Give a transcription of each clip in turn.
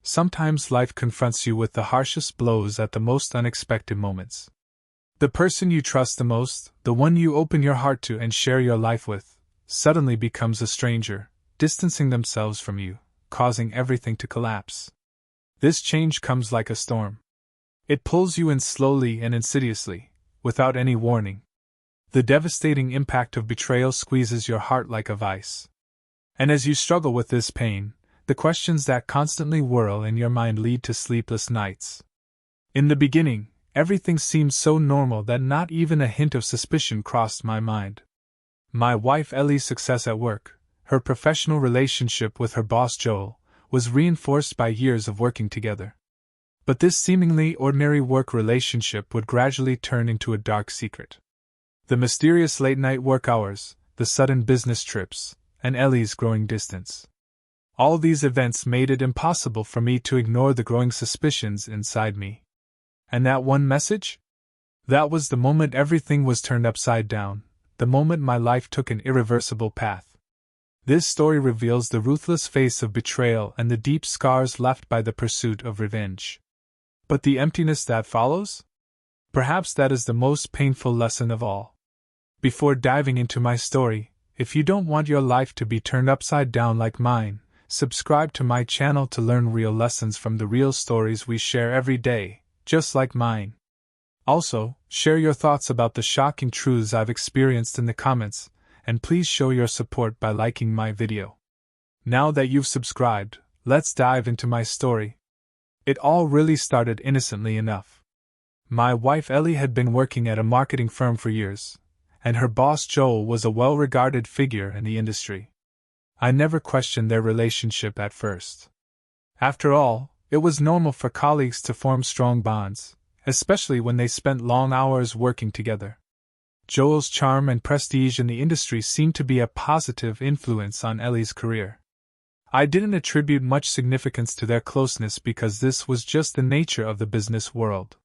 Sometimes life confronts you with the harshest blows at the most unexpected moments. The person you trust the most, the one you open your heart to and share your life with, suddenly becomes a stranger, distancing themselves from you, causing everything to collapse. This change comes like a storm. It pulls you in slowly and insidiously, without any warning. The devastating impact of betrayal squeezes your heart like a vice. And as you struggle with this pain, the questions that constantly whirl in your mind lead to sleepless nights. In the beginning, everything seemed so normal that not even a hint of suspicion crossed my mind. My wife Ellie's success at work, her professional relationship with her boss Joel, was reinforced by years of working together. But this seemingly ordinary work relationship would gradually turn into a dark secret. The mysterious late-night work hours, the sudden business trips, and Ellie's growing distance. All these events made it impossible for me to ignore the growing suspicions inside me. And that one message? That was the moment everything was turned upside down, the moment my life took an irreversible path. This story reveals the ruthless face of betrayal and the deep scars left by the pursuit of revenge. But the emptiness that follows? Perhaps that is the most painful lesson of all. Before diving into my story, if you don't want your life to be turned upside down like mine, subscribe to my channel to learn real lessons from the real stories we share every day, just like mine. Also, share your thoughts about the shocking truths I've experienced in the comments, and please show your support by liking my video. Now that you've subscribed, let's dive into my story. It all really started innocently enough. My wife Ellie had been working at a marketing firm for years, and her boss Joel was a well-regarded figure in the industry. I never questioned their relationship at first. After all, it was normal for colleagues to form strong bonds, especially when they spent long hours working together. Joel's charm and prestige in the industry seemed to be a positive influence on Ellie's career. I didn't attribute much significance to their closeness because this was just the nature of the business world.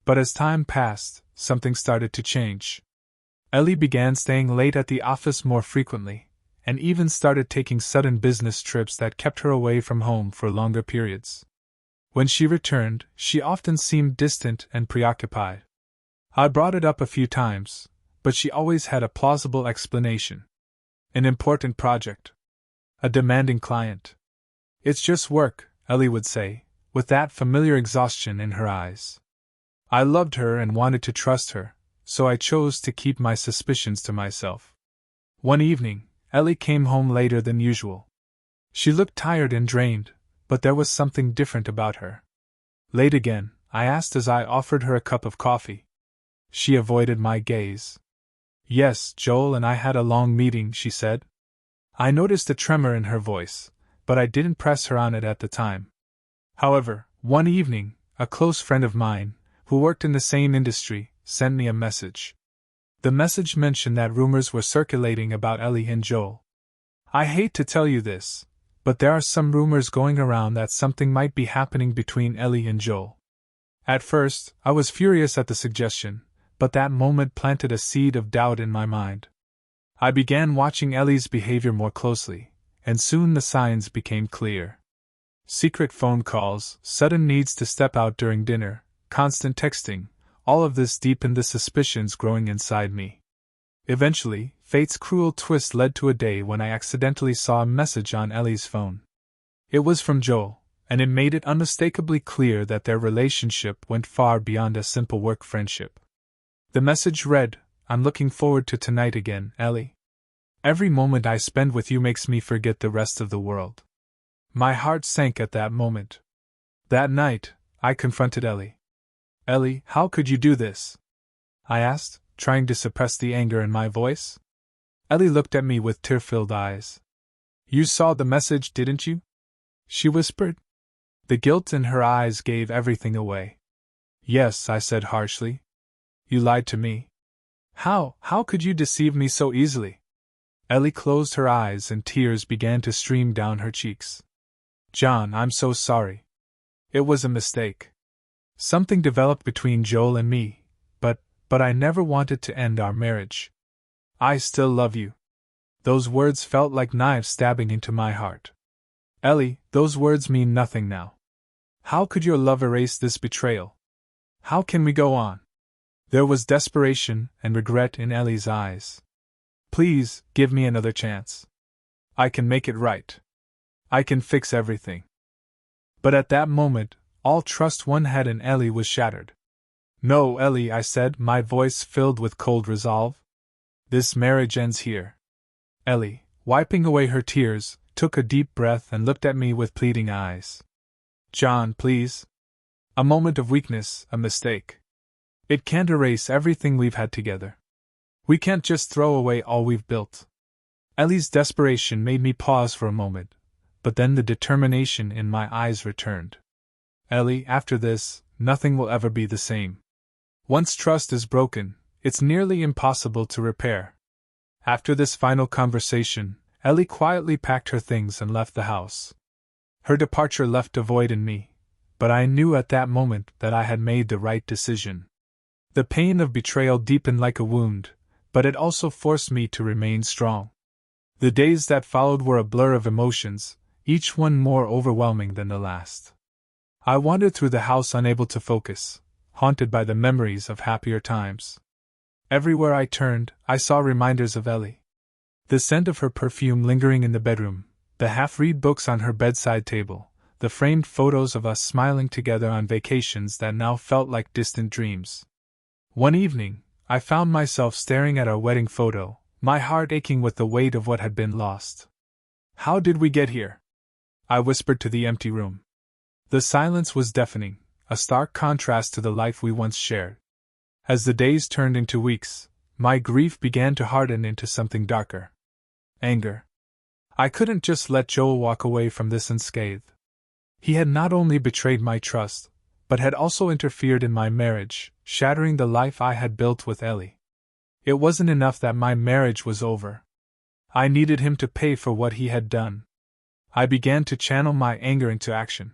But as time passed, something started to change. Ellie began staying late at the office more frequently, and even started taking sudden business trips that kept her away from home for longer periods. When she returned, she often seemed distant and preoccupied. I brought it up a few times, but she always had a plausible explanation. An important project. A demanding client. It's just work, Ellie would say, with that familiar exhaustion in her eyes. I loved her and wanted to trust her, so I chose to keep my suspicions to myself. One evening, Ellie came home later than usual. She looked tired and drained, but there was something different about her. Late again, I asked as I offered her a cup of coffee. She avoided my gaze. Yes, Joel and I had a long meeting, she said. I noticed a tremor in her voice, but I didn't press her on it at the time. However, one evening, a close friend of mine, who worked in the same industry, sent me a message. The message mentioned that rumors were circulating about Ellie and Joel. I hate to tell you this, but there are some rumors going around that something might be happening between Ellie and Joel. At first, I was furious at the suggestion, but that moment planted a seed of doubt in my mind. I began watching Ellie's behavior more closely, and soon the signs became clear. Secret phone calls, sudden needs to step out during dinner, constant texting, all of this deepened the suspicions growing inside me. Eventually, fate's cruel twist led to a day when I accidentally saw a message on Ellie's phone. It was from Joel, and it made it unmistakably clear that their relationship went far beyond a simple work friendship. The message read, "I'm looking forward to tonight again, Ellie. Every moment I spend with you makes me forget the rest of the world." My heart sank at that moment. That night, I confronted Ellie. "Ellie, how could you do this?" I asked, trying to suppress the anger in my voice. Ellie looked at me with tear-filled eyes. "You saw the message, didn't you?" she whispered. The guilt in her eyes gave everything away. "Yes," I said harshly. "You lied to me. How could you deceive me so easily?" Ellie closed her eyes and tears began to stream down her cheeks. "John, I'm so sorry. It was a mistake. Something developed between Joel and me, but I never wanted to end our marriage. I still love you." Those words felt like knives stabbing into my heart. "Ellie, those words mean nothing now. How could your love erase this betrayal? How can we go on? There was desperation and regret in Ellie's eyes. Please, give me another chance. I can make it right. I can fix everything. But at that moment, all trust one had in Ellie was shattered. No, Ellie, I said, my voice filled with cold resolve. This marriage ends here. Ellie, wiping away her tears, took a deep breath and looked at me with pleading eyes. John, please. A moment of weakness, a mistake. It can't erase everything we've had together. We can't just throw away all we've built. Ellie's desperation made me pause for a moment, but then the determination in my eyes returned. Ellie, after this, nothing will ever be the same. Once trust is broken, it's nearly impossible to repair. After this final conversation, Ellie quietly packed her things and left the house. Her departure left a void in me, but I knew at that moment that I had made the right decision. The pain of betrayal deepened like a wound, but it also forced me to remain strong. The days that followed were a blur of emotions, each one more overwhelming than the last. I wandered through the house unable to focus, haunted by the memories of happier times. Everywhere I turned, I saw reminders of Ellie. The scent of her perfume lingering in the bedroom, the half-read books on her bedside table, the framed photos of us smiling together on vacations that now felt like distant dreams. One evening, I found myself staring at our wedding photo, my heart aching with the weight of what had been lost. How did we get here? I whispered to the empty room. The silence was deafening, a stark contrast to the life we once shared. As the days turned into weeks, my grief began to harden into something darker. Anger. I couldn't just let Joel walk away from this unscathed. He had not only betrayed my trust, but had also interfered in my marriage, shattering the life I had built with Ellie. It wasn't enough that my marriage was over. I needed him to pay for what he had done. I began to channel my anger into action.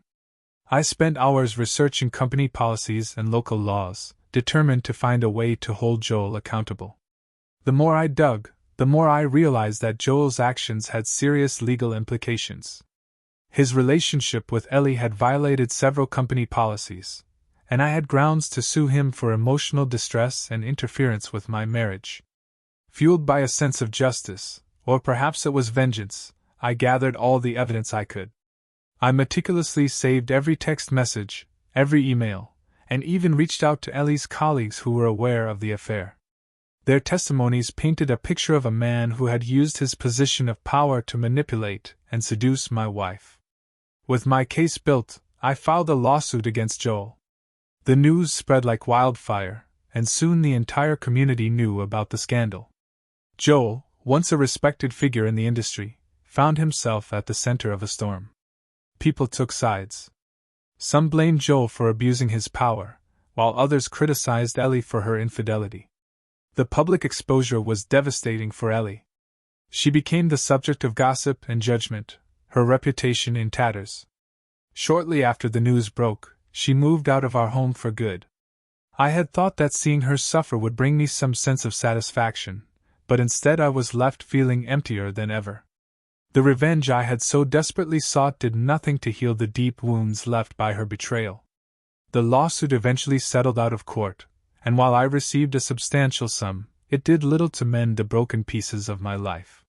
I spent hours researching company policies and local laws, determined to find a way to hold Joel accountable. The more I dug, the more I realized that Joel's actions had serious legal implications. His relationship with Ellie had violated several company policies, and I had grounds to sue him for emotional distress and interference with my marriage. Fueled by a sense of justice, or perhaps it was vengeance, I gathered all the evidence I could. I meticulously saved every text message, every email, and even reached out to Ellie's colleagues who were aware of the affair. Their testimonies painted a picture of a man who had used his position of power to manipulate and seduce my wife. With my case built, I filed a lawsuit against Joel. The news spread like wildfire, and soon the entire community knew about the scandal. Joel, once a respected figure in the industry, found himself at the center of a storm. People took sides. Some blamed Joel for abusing his power, while others criticized Ellie for her infidelity. The public exposure was devastating for Ellie. She became the subject of gossip and judgment, her reputation in tatters. Shortly after the news broke, she moved out of our home for good. I had thought that seeing her suffer would bring me some sense of satisfaction, but instead I was left feeling emptier than ever. The revenge I had so desperately sought did nothing to heal the deep wounds left by her betrayal. The lawsuit eventually settled out of court, and while I received a substantial sum, it did little to mend the broken pieces of my life.